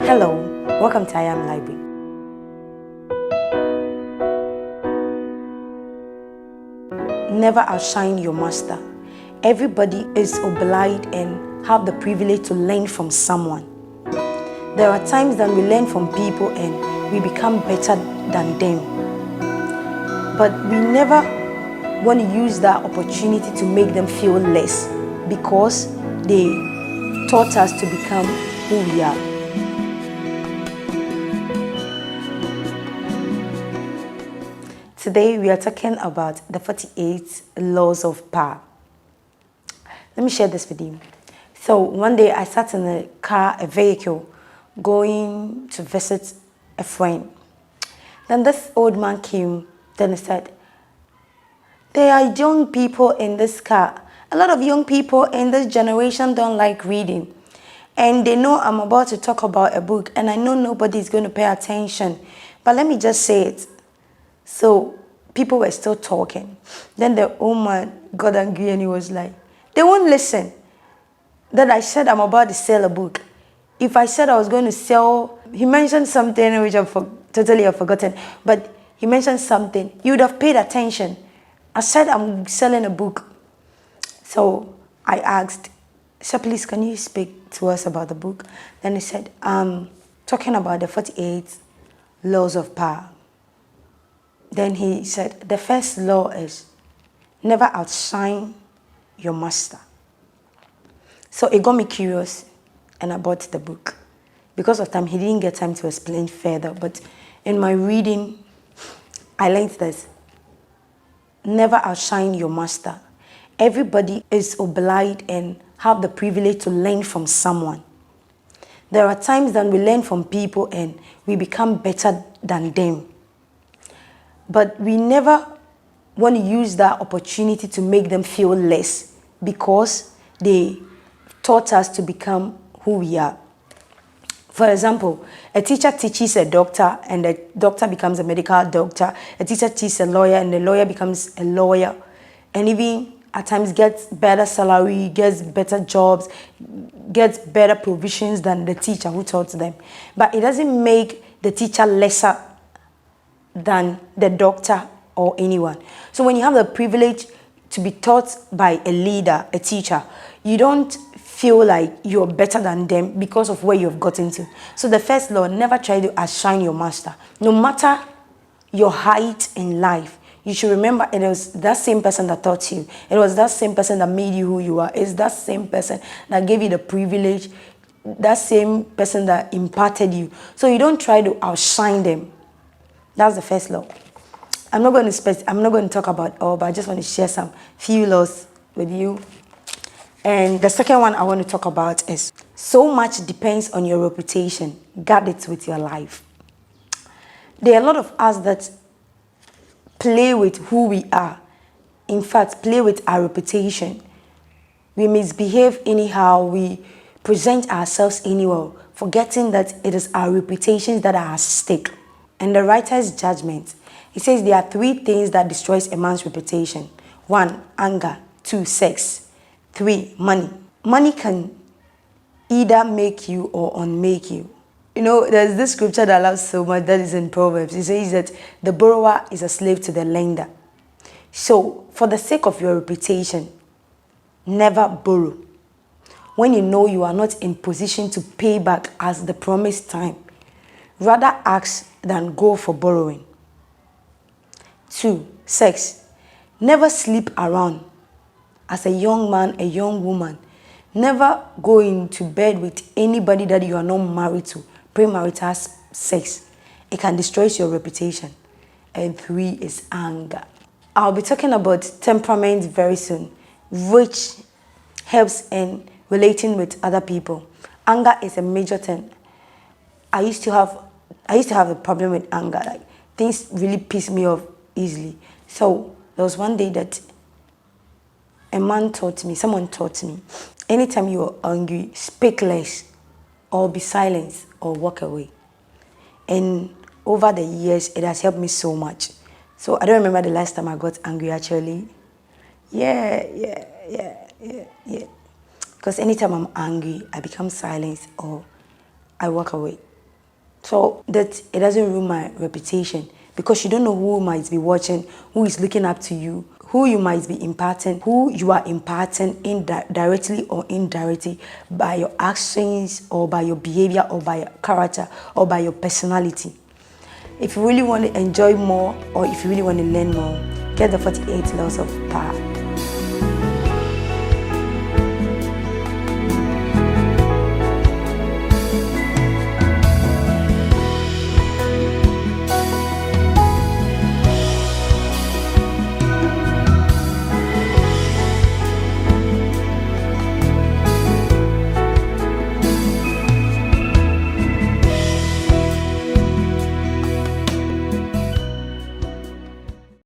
Hello, welcome to I Am Library. Never outshine your master. Everybody is obliged and have the privilege to learn from someone. There are times that we learn from people and we become better than them. But we never want to use that opportunity to make them feel less because they taught us to become who we are. Today we are talking about the 48 laws of power. Let me share this with you. So one day I sat in a vehicle, going to visit a friend. Then this old man came, then he said, "There are young people in this car. A lot of young people in this generation don't like reading. And they know I'm about to talk about a book, and I know nobody's going to pay attention. But let me just say it." So people were still talking. Then the old man got angry and he was like, "They won't listen. That I said I'm about to sell a book. If I said I was going to sell," he mentioned something which I totally have forgotten, but he mentioned something. "You would have paid attention. I said I'm selling a book." So I asked, "Sir, please, can you speak to us about the book?" Then he said, "I'm talking about the 48 laws of power." Then he said, "The first law is never outshine your master." So it got me curious and I bought the book. Because of time, he didn't get time to explain further, but in my reading, I learned this. Never outshine your master. Everybody is obliged and have the privilege to learn from someone. There are times that we learn from people and we become better than them. But we never want to use that opportunity to make them feel less because they taught us to become who we are. For example, a teacher teaches a doctor and the doctor becomes a medical doctor. A teacher teaches a lawyer and the lawyer becomes a lawyer. And even at times gets better salary, gets better jobs, gets better provisions than the teacher who taught them. But it doesn't make the teacher lesser than the doctor or anyone. So when you have the privilege to be taught by a leader, a teacher, you don't feel like you're better than them because of where you've gotten to. So the first law, never try to outshine your master. No matter your height in life, you should remember it was that same person that taught you. It was that same person that made you who you are. It's that same person that gave you the privilege, that same person that imparted you. So you don't try to outshine them. That's the first law. I'm not going to talk about all, but I just want to share some few laws with you. And the second one I want to talk about is so much depends on your reputation. Guard it with your life. There are a lot of us that play with who we are. In fact, play with our reputation. We misbehave anyhow. We present ourselves anywhere, forgetting that it is our reputations that are at stake. And the writer's judgment, he says there are 3 things that destroys a man's reputation. 1, anger. 2, sex. 3, money. Money can either make you or unmake you. You know, there's this scripture that I love so much that is in Proverbs. It says that the borrower is a slave to the lender. So, for the sake of your reputation, never borrow. When you know you are not in position to pay back as the promised time, rather ask than go for borrowing. 2, sex. Never sleep around. As a young man, a young woman, never go into bed with anybody that you are not married to. Premarital sex. It can destroy your reputation. And 3 is anger. I'll be talking about temperament very soon, which helps in relating with other people. Anger is a major thing. I used to have a problem with anger. Like, things really piss me off easily. So there was one day that someone taught me, anytime you are angry, speak less or be silent or walk away. And over the years, it has helped me so much. So I don't remember the last time I got angry actually. Yeah. Because anytime I'm angry, I become silent or I walk away. so that it doesn't ruin my reputation, because you don't know who might be watching, who is looking up to you, who you might be imparting, who you are imparting directly or indirectly by your actions or by your behavior or by your character or by your personality. If you really want to enjoy more or if you really want to learn more, get the 48 Laws of Power.